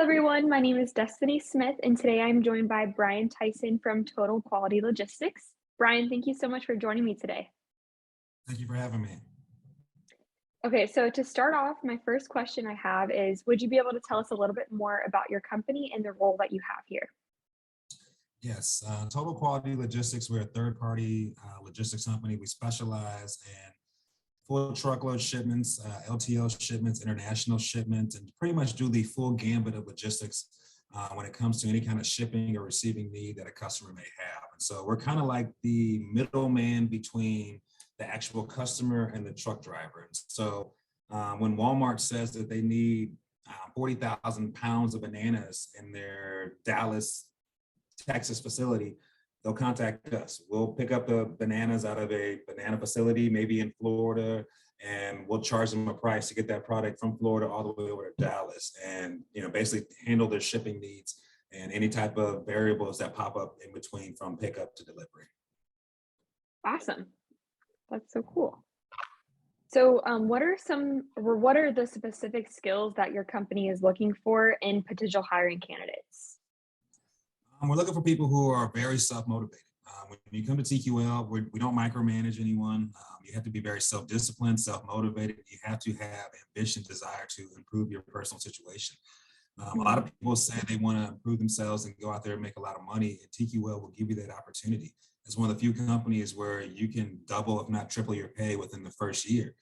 everyone, my name is Destiny Smith, and today I'm joined by Bryan Tyson from Total Quality Logistics. Bryan, thank you so much for joining me today. Thank you for having me. Okay, so to start off, my first question I have is, would you be able to tell us a little bit more about your company and the role that you have here? Yes, Total Quality Logistics, we're a third-party logistics company. We specialize in full truckload shipments, LTL shipments, international shipments, and pretty much do the full gambit of logistics when it comes to any kind of shipping or receiving need that a customer may have. And so we're kind of like the middleman between the actual customer and the truck driver. And so when Walmart says that they need 40,000 pounds of bananas in their Dallas, Texas facility, they'll contact us. We'll pick up the bananas out of a banana facility, maybe in Florida, and we'll charge them a price to get that product from Florida all the way over to Dallas, and basically handle their shipping needs and any type of variables that pop up in between from pickup to delivery. Awesome. That's so cool. So, what are the specific skills that your company is looking for in potential hiring candidates? We're looking for people who are very self-motivated. When you come to TQL, we don't micromanage anyone. You have to be very self-disciplined, self-motivated. You have to have ambition, desire to improve your personal situation. A lot of people say they want to improve themselves and go out there and make a lot of money, and TQL will give you that opportunity. It's one of the few companies where you can double, if not triple, your pay within the first year.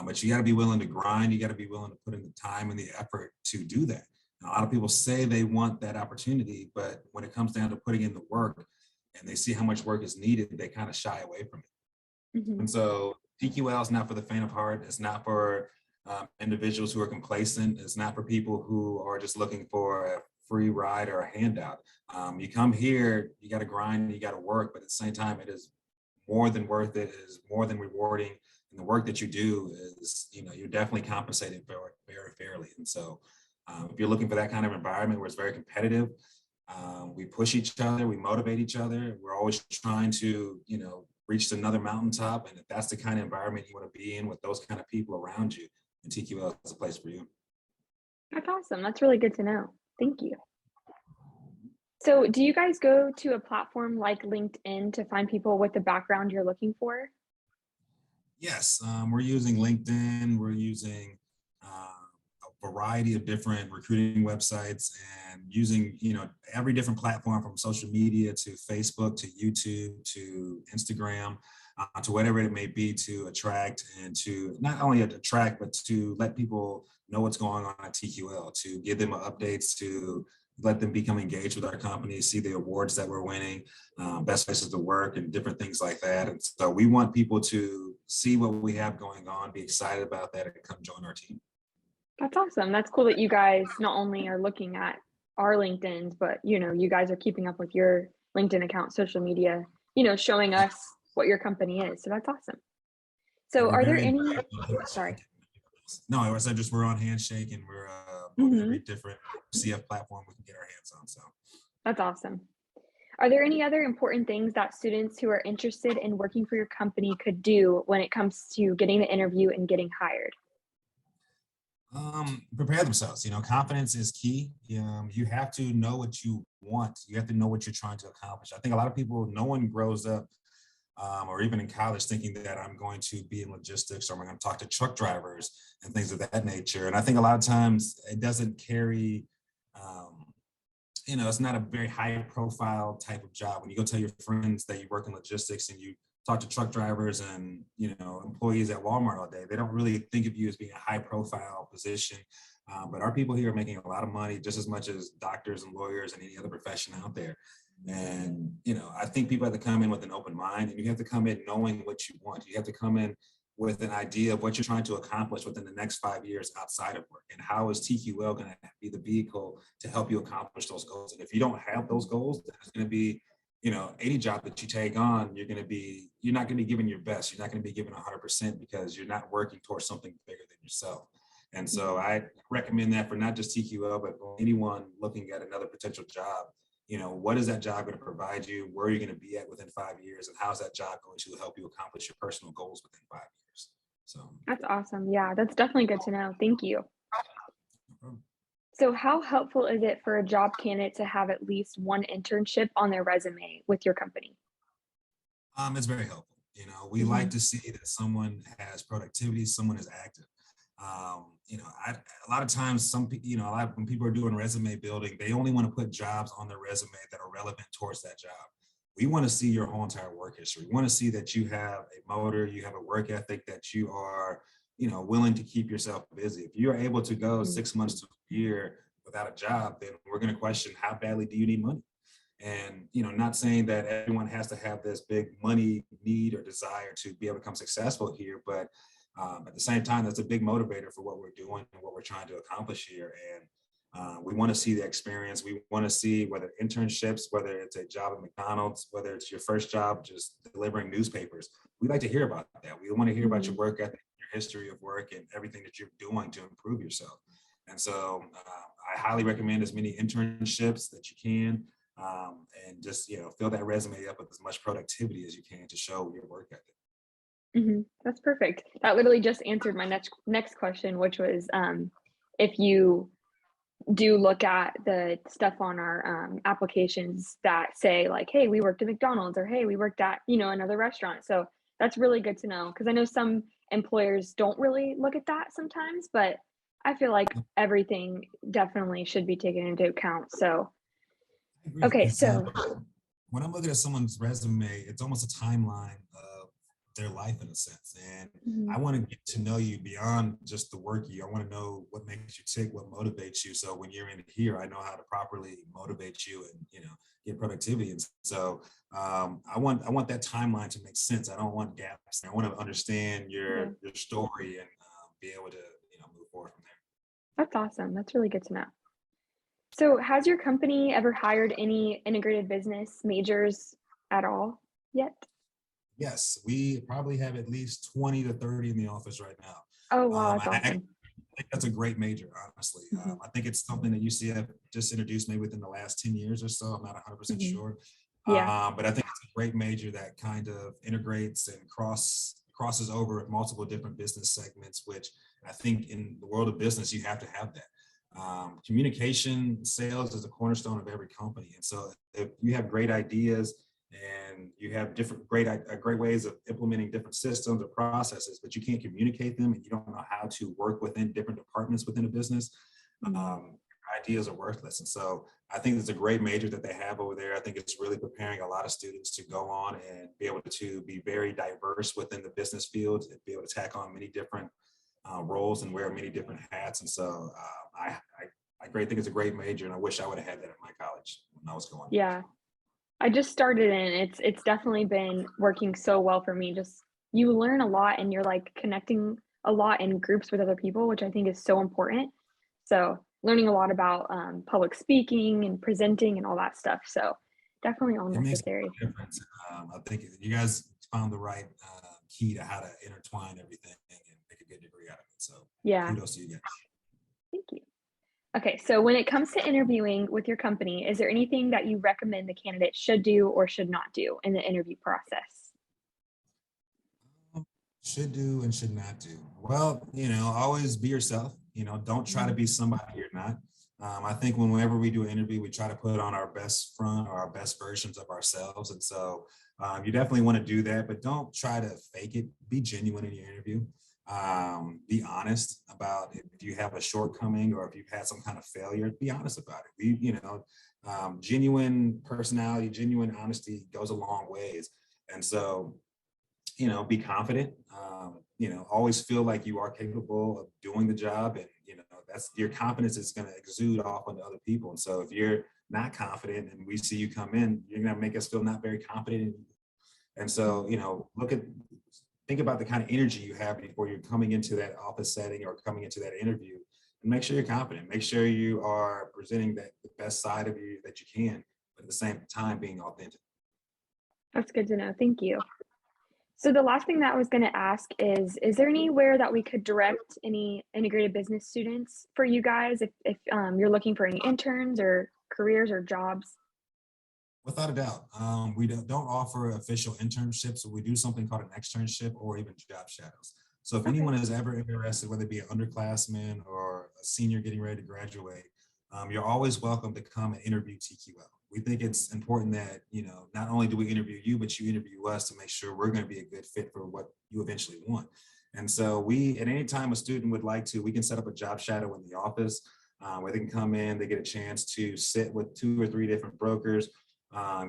But you got to be willing to grind. You got to be willing to put in the time and the effort to do that. A lot of people say they want that opportunity, but when it comes down to putting in the work and they see how much work is needed, they kind of shy away from it. And so TQL is not for the faint of heart. It's not for individuals who are complacent. It's not for people who are just looking for a free ride or a handout. You come here, you got to grind, you got to work, but at the same time, it is more than worth it. It is more than rewarding. And the work that you do is, you're definitely compensated for it very fairly. And so if you're looking for that kind of environment where it's very competitive, we push each other, we motivate each other. We're always trying to, reach another mountaintop. And if that's the kind of environment you want to be in with those kind of people around you, then TQL is a place for you. That's awesome. That's really good to know. Thank you. So, do you guys go to a platform like LinkedIn to find people with the background you're looking for? Yes, we're using LinkedIn. We're using a variety of different recruiting websites and using, every different platform from social media to Facebook to YouTube to Instagram to whatever it may be to attract and to not only attract, but to let people know what's going on at TQL, to give them updates, to let them become engaged with our company, see the awards that we're winning, best places to work and different things like that. And so we want people to see what we have going on, be excited about that, and come join our team. That's awesome. That's cool that you guys not only are looking at our LinkedIn's, but you guys are keeping up with your LinkedIn account, social media, showing us what your company is. So that's awesome. So We're are there very any, sorry. No, I said just we're on Handshake and we're on every different CF platform we can get our hands on. So that's awesome. Are there any other important things that students who are interested in working for your company could do when it comes to getting the interview and getting hired? Prepare themselves. Confidence is key. You have to know what you want. You have to know what you're trying to accomplish. I think a lot of people, no one grows up or even in college thinking that I'm going to be in logistics or I'm going to talk to truck drivers and things of that nature. And I think a lot of times it doesn't carry, it's not a very high profile type of job. When you go tell your friends that you work in logistics and you talk to truck drivers and, employees at Walmart all day, they don't really think of you as being a high profile position. But our people here are making a lot of money just as much as doctors and lawyers and any other profession out there. And, I think people have to come in with an open mind, and you have to come in knowing what you want. You have to come in with an idea of what you're trying to accomplish within the next 5 years outside of work. And how is TQL going to be the vehicle to help you accomplish those goals? And if you don't have those goals, then it's going to be, any job that you take on, you're not going to be giving your best. You're not going to be giving 100% because you're not working towards something bigger than yourself. And so I recommend that for not just TQL, but for anyone looking at another potential job. What is that job going to provide you? Where are you going to be at within 5 years? And how's that job going to help you accomplish your personal goals within 5 years? So That's awesome. Yeah, that's definitely good to know. Thank you. no problem. So how helpful is it for a job candidate to have at least one internship on their resume with your company? It's very helpful. We like Mhm. to see that someone has productivity, someone is active. A lot of times, when people are doing resume building, they only want to put jobs on their resume that are relevant towards that job. We want to see your whole entire work history. We want to see that you have a motor, you have a work ethic, that you are, willing to keep yourself busy. If you're able to go Mhm. 6 months to a year without a job, then we're going to question how badly do you need money? And not saying that everyone has to have this big money need or desire to be able to become successful here, but at the same time, that's a big motivator for what we're doing and what we're trying to accomplish here. And we want to see the experience. We want to see whether internships, whether it's a job at McDonald's, whether it's your first job just delivering newspapers. We'd like to hear about that. We want to hear about your Mhm. work ethic, your history of work, and everything that you're doing to improve yourself. And so I highly recommend as many internships that you can, and just fill that resume up with as much productivity as you can to show your work ethic. Mhm. That's perfect. That literally just answered my next question, which was, if you do look at the stuff on our, applications that say like, "Hey, we worked at McDonald's," or, "Hey, we worked at, another restaurant." So that's really good to know because I know some employers don't really look at that sometimes, but I feel like everything definitely should be taken into account. So, I agree okay, because so when I'm looking at someone's resume, it's almost a timeline of their life in a sense. And mhm, I want to get to know you beyond just the work you. I want to know what makes you tick, what motivates you. So when you're in here, I know how to properly motivate you and get productivity. And so I want that timeline to make sense. I don't want gaps. I want to understand yeah, your story and be able to move forward from there. that's awesome. That's really good to know. So, has your company ever hired any integrated business majors at all yet? Yes, we probably have at least 20 to 30 in the office right now. Oh, wow, that's I awesome. think that's a great major, honestly. Mhm, I think it's something that UCF just introduced maybe within the last 10 years or so. I'm not 100% mhm. sure. Yeah, But I think it's a great major that kind of integrates and crosses over multiple different business segments, which I think in the world of business, you have to have that. Communication sales is a cornerstone of every company. And so if you have great ideas and you have different great ways of implementing different systems or processes, but you can't communicate them and you don't know how to work within different departments within a business, mhm. um, ideas are worthless. And so I think it's a great major that they have over there. I think it's really preparing a lot of students to go on and be able to be very diverse within the business field and be able to tack on many different roles and wear many different hats. And so I great think it's a great major, and I wish I would have had that at my college when I was going. Yeah. I just started and it's definitely been working so well for me. Just you learn a lot and you're like connecting a lot in groups with other people, which I think is so important. So, learning a lot about public speaking and presenting and all that stuff. So, definitely all It makes necessary. a difference. I think you guys found the right key to how to intertwine everything and make a good degree out of it. So Yeah. kudos to you guys. Thank you. Okay, so when it comes to interviewing with your company, is there anything that you recommend the candidate should do or should not do in the interview process? Should do and should not do. Well, always be yourself. Don't try to Mhm, be somebody you're not. I think whenever we do an interview, we try to put on our best front or our best versions of ourselves. And so you definitely want to do that, but don't try to fake it. Be genuine in your interview. Be honest about if you have a shortcoming or if you've had some kind of failure, be honest about it. Genuine personality, genuine honesty goes a long ways. And so be confident, always feel like you are capable of doing the job. And, that's your confidence is going to exude off onto other people. And so if you're not confident and we see you come in, you're going to make us feel not very confident in you. And so, mhm. think about the kind of energy you have before you're coming into that office setting or coming into that interview, and make sure you're confident. Make sure you are presenting the best side of you that you can, but at the same time being authentic. That's good to know. Thank you. So the last thing that I was going to ask is there anywhere that we could direct any integrated business students for you guys if you're looking for any interns or careers or jobs? Without a doubt. We don't offer official internships, so we do something called an externship or even job shadows. So if Okay. anyone is ever interested, whether it be an underclassman or a senior getting ready to graduate, you're always welcome to come and interview TQL. We think it's important that, not only do we interview you, but you interview us to make sure we're going to be a good fit for what you eventually want. And so at any time a student would like to, we can set up a job shadow in the office where they can come in, they get a chance to sit with 2 or 3 different brokers,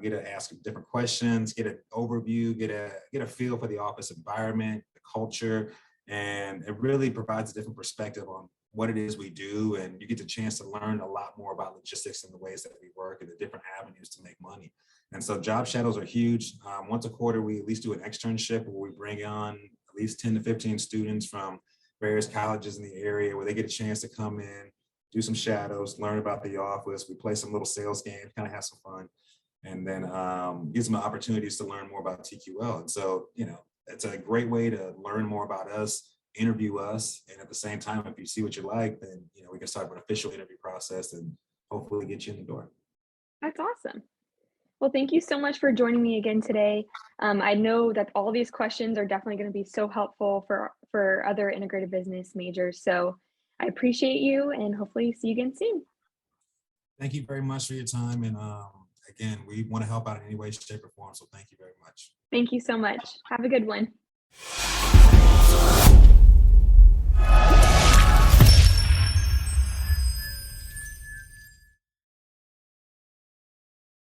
get to ask different questions, get an overview, get a feel for the office environment, the culture, and it really provides a different perspective on what it is we do. And you get the chance to learn a lot more about logistics and the ways that we work and the different avenues to make money. And so job shadows are huge. Once a quarter, we at least do an externship where we bring on at least 10 to 15 students from various colleges in the area where they get a chance to come in, do some shadows, learn about the office. We play some little sales games, kind of have some fun, and then give them opportunities to learn more about TQL. And so, it's a great way to learn more about us, interview us, and at the same time, if you see what you like, then we can start with an official interview process and hopefully get you in the door. That's awesome. Well, thank you so much for joining me again today. I know that all these questions are definitely going to be so helpful for other integrated business majors. So I appreciate you and hopefully see you again soon. Thank you very much for your time. And again, we want to help out in any way, shape, or form. So thank you very much. Thank you so much. Have a good one.